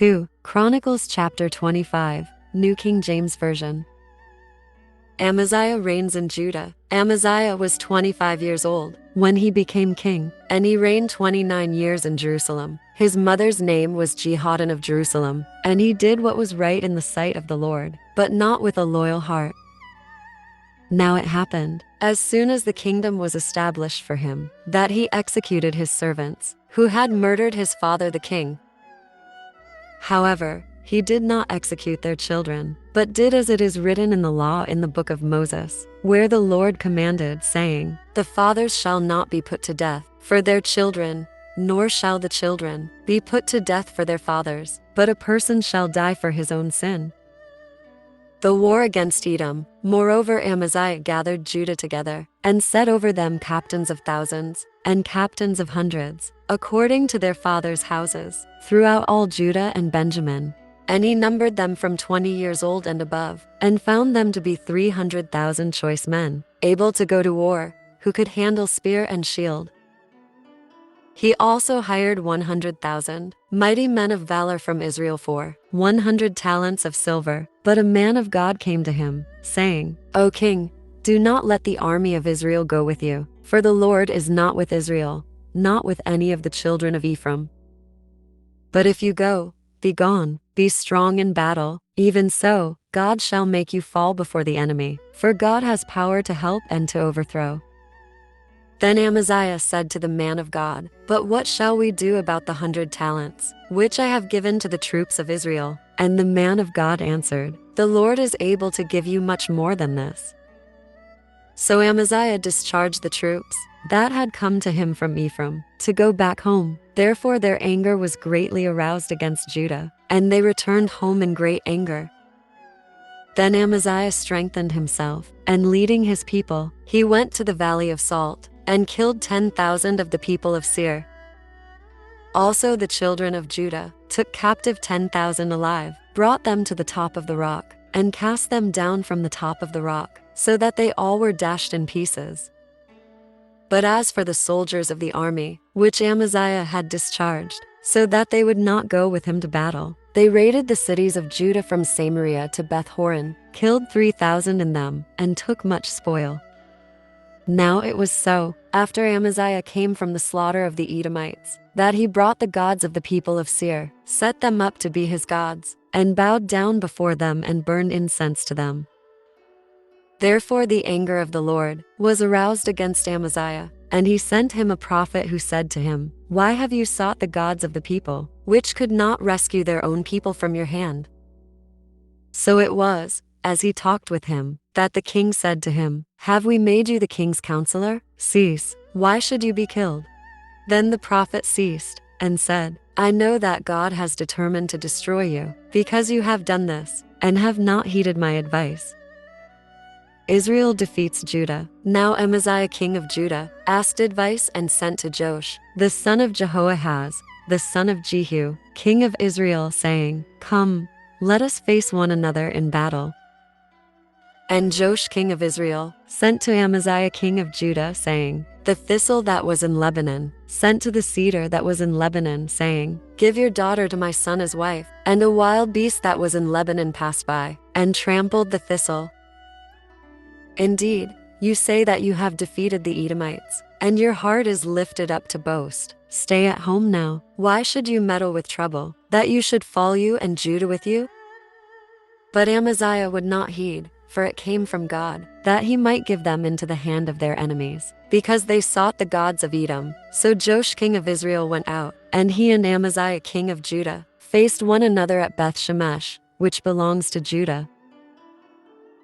2 Chronicles chapter 25, New King James Version. Amaziah reigns in Judah. Amaziah was 25 years old when he became king, and he reigned 29 years in Jerusalem. His mother's name was Jehoaddan of Jerusalem, and he did what was right in the sight of the Lord, but not with a loyal heart. Now it happened, as soon as the kingdom was established for him, that he executed his servants, who had murdered his father the king. However, he did not execute their children, but did as it is written in the law in the book of Moses, where the Lord commanded, saying, "The fathers shall not be put to death for their children, nor shall the children be put to death for their fathers, but a person shall die for his own sin." The war against Edom. Moreover, Amaziah gathered Judah together, and set over them captains of thousands, and captains of hundreds, according to their fathers' houses, throughout all Judah and Benjamin. And he numbered them from 20 years old and above, and found them to be 300,000 choice men, able to go to war, who could handle spear and shield. He also hired 100,000 mighty men of valor from Israel for 100 talents of silver. But a man of God came to him, saying, "O king, do not let the army of Israel go with you, for the Lord is not with Israel, not with any of the children of Ephraim. But if you go, be gone, be strong in battle, even so, God shall make you fall before the enemy, for God has power to help and to overthrow." Then Amaziah said to the man of God, "But what shall we do about the 100 talents, which I have given to the troops of Israel?" And the man of God answered, "The Lord is able to give you much more than this." So Amaziah discharged the troops that had come to him from Ephraim to go back home. Therefore their anger was greatly aroused against Judah, and they returned home in great anger. Then Amaziah strengthened himself, and leading his people, he went to the valley of Salt, and killed 10,000 of the people of Seir. Also the children of Judah took captive 10,000 alive, brought them to the top of the rock, and cast them down from the top of the rock, so that they all were dashed in pieces. But as for the soldiers of the army, which Amaziah had discharged, so that they would not go with him to battle, they raided the cities of Judah from Samaria to Beth-horon, killed 3,000 in them, and took much spoil. Now it was so, after Amaziah came from the slaughter of the Edomites, that he brought the gods of the people of Seir, set them up to be his gods, and bowed down before them and burned incense to them. Therefore the anger of the Lord was aroused against Amaziah, and he sent him a prophet who said to him, "Why have you sought the gods of the people, which could not rescue their own people from your hand?" So it was, as he talked with him, that the king said to him, "Have we made you the king's counselor? Cease, why should you be killed?" Then the prophet ceased, and said, "I know that God has determined to destroy you, because you have done this, and have not heeded my advice." Israel defeats Judah. Now Amaziah king of Judah asked advice and sent to Joash, the son of Jehoahaz, the son of Jehu, king of Israel, saying, "Come, let us face one another in battle." And Joash king of Israel sent to Amaziah king of Judah, saying, "The thistle that was in Lebanon sent to the cedar that was in Lebanon, saying, 'Give your daughter to my son as wife.' And a wild beast that was in Lebanon passed by, and trampled the thistle. Indeed, you say that you have defeated the Edomites, and your heart is lifted up to boast. Stay at home now. Why should you meddle with trouble, that you should fall you and Judah with you?" But Amaziah would not heed, for it came from God, that he might give them into the hand of their enemies, because they sought the gods of Edom. So Joash king of Israel went out, and he and Amaziah king of Judah faced one another at Beth-shemesh, which belongs to Judah.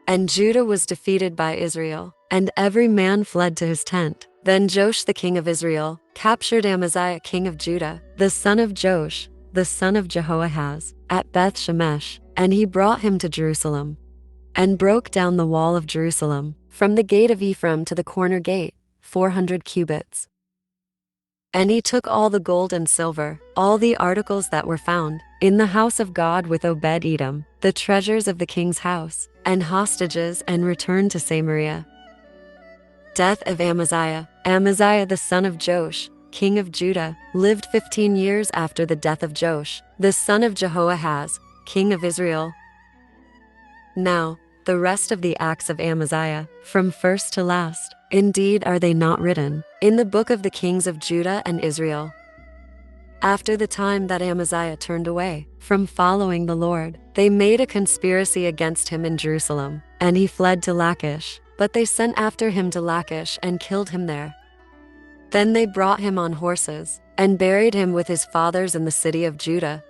And Judah was defeated by Israel, and every man fled to his tent. Then Joash the king of Israel captured Amaziah king of Judah, the son of Joash, the son of Jehoahaz, at Beth-shemesh, and he brought him to Jerusalem, and broke down the wall of Jerusalem, from the gate of Ephraim to the corner gate, 400 cubits. And he took all the gold and silver, all the articles that were found in the house of God with Obed-Edom, the treasures of the king's house, and hostages, and returned to Samaria. Death of Amaziah. Amaziah the son of Joash king of Judah, lived 15 years after the death of Joash, the son of Jehoahaz, king of Israel. Now, the rest of the acts of Amaziah, from first to last, indeed are they not written in the book of the kings of Judah and Israel? After the time that Amaziah turned away from following the Lord, they made a conspiracy against him in Jerusalem, and he fled to Lachish. But they sent after him to Lachish and killed him there. Then they brought him on horses, and buried him with his fathers in the city of Judah,